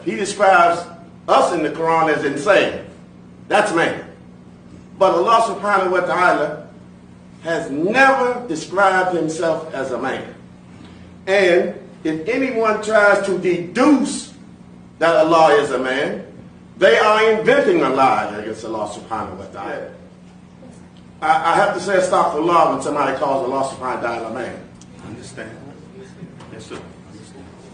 he describes us in the Quran as insane. That's man. But Allah subhanahu wa ta'ala has never described himself as a man. And if anyone tries to deduce that Allah is a man, they are inventing a lie against Allah subhanahu wa ta'ala. I have to say astaghfirullah when somebody calls Allah subhanahu wa ta'ala a man. Understand? Yes, sir.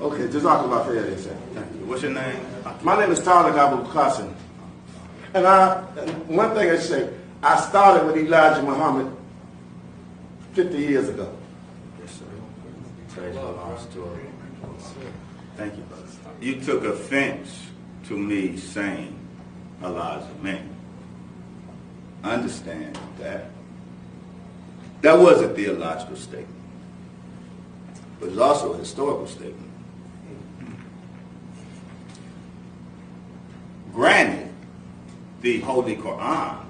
Okay, jazakallah khair, sir. Thank you. What's your name? My name is Tariq Abu Qasim. And one thing I should say, I started with Elijah Muhammad 50 years ago. Yes, sir. Praise the Lord. Thank you, brother. You took offense to me saying Allah is a man. Understand that. That was a theological statement. But it's also a historical statement. Granted, the Holy Quran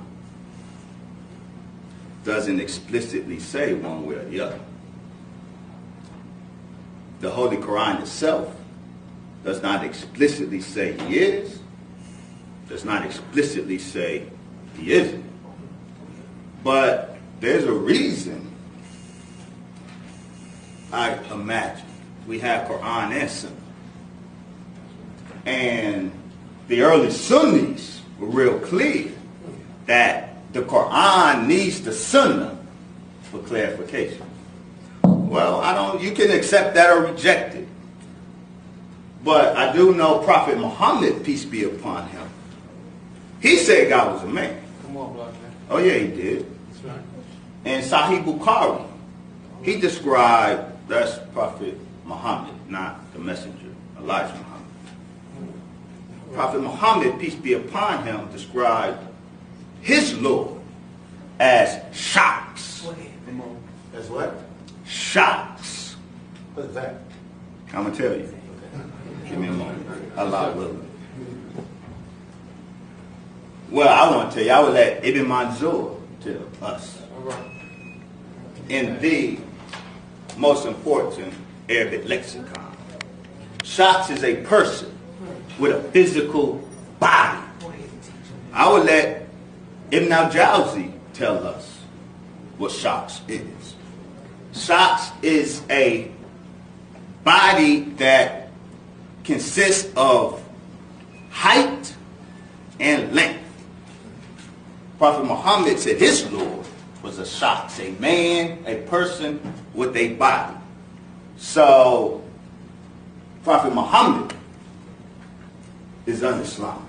doesn't explicitly say one way or the other. The Holy Quran itself does not explicitly say he is, does not explicitly say he isn't. But there's a reason, I imagine, we have Quran and Sunnah. And the early Sunnis were real clear that the Quran needs the Sunnah for clarification. Well, you can accept that or reject it. But I do know Prophet Muhammad, peace be upon him, he said God was a man. Come on, black man. Oh yeah, he did. That's right. And Sahih Bukhari, he described, that's Prophet Muhammad, not the messenger, Elijah Muhammad. Prophet Muhammad, peace be upon him, described his Lord as shocks. As what? Shocks. What is that? I'm going to tell you. Give me a moment. Allah willing. Well, I want to tell you, I would let Ibn Manzur tell us. In the most important Arabic lexicon, shocks is a person with a physical body. I would let Ibn al-Jawzi tell us what shocks is. Shocks is a body that consists of height and length. Prophet Muhammad said his Lord was a shocks, a man, a person with a body. So Prophet Muhammad is un-Islamic.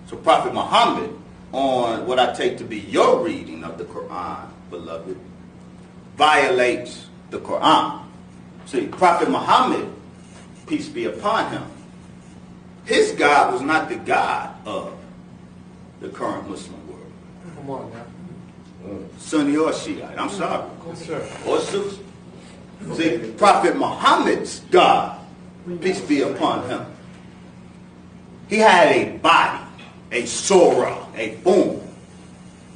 So Prophet Muhammad, on what I take to be your reading of the Quran, beloved, violates the Quran. See, Prophet Muhammad, peace be upon him, his God was not the God of the current Muslim world. Come on now. Sunni or Shiite, I'm sorry. Yes, sir. Or Sufi. See, Prophet Muhammad's God, peace be upon him, he had a body, a surah, a form.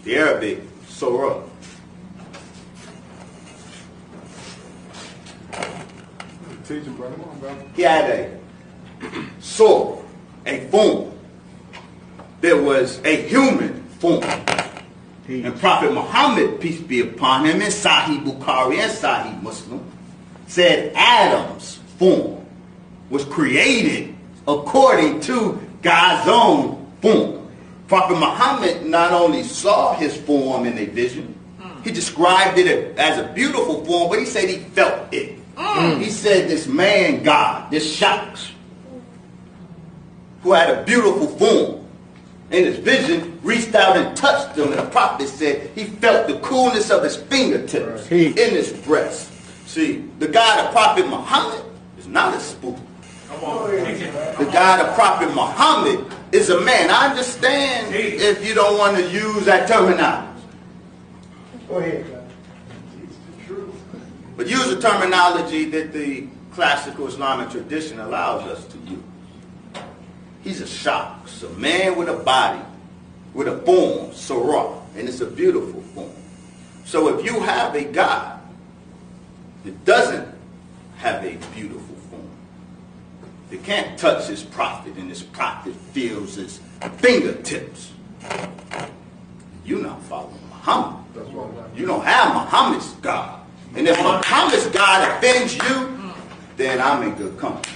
The Arabic surah. Teach him, brother. Come on, brother. He had a surah, a form. There was a human form. And Prophet Muhammad, peace be upon him, in Sahih Bukhari and Sahih Muslim, said Adam's form was created according to God's own form. Prophet Muhammad not only saw his form in a vision, he described it as a beautiful form, but he said he felt it. He said this man God, this shocks, who had a beautiful form, in his vision, reached out and touched him, and the prophet said he felt the coolness of his fingertips in his breast. See, the God of Prophet Muhammad is not a spook. The God of Prophet Muhammad is a man. I understand if you don't want to use that terminology. Go ahead. But use the terminology that the classical Islamic tradition allows us to use. He's a shocks, a man with a body, with a form, surah, and it's a beautiful form. So if you have a God that doesn't have a beautiful form, They can't touch his prophet, and his prophet feels his fingertips. You're not following Muhammad. That's right. You don't have Muhammad's God. And if Muhammad's God offends you, then I'm in good company.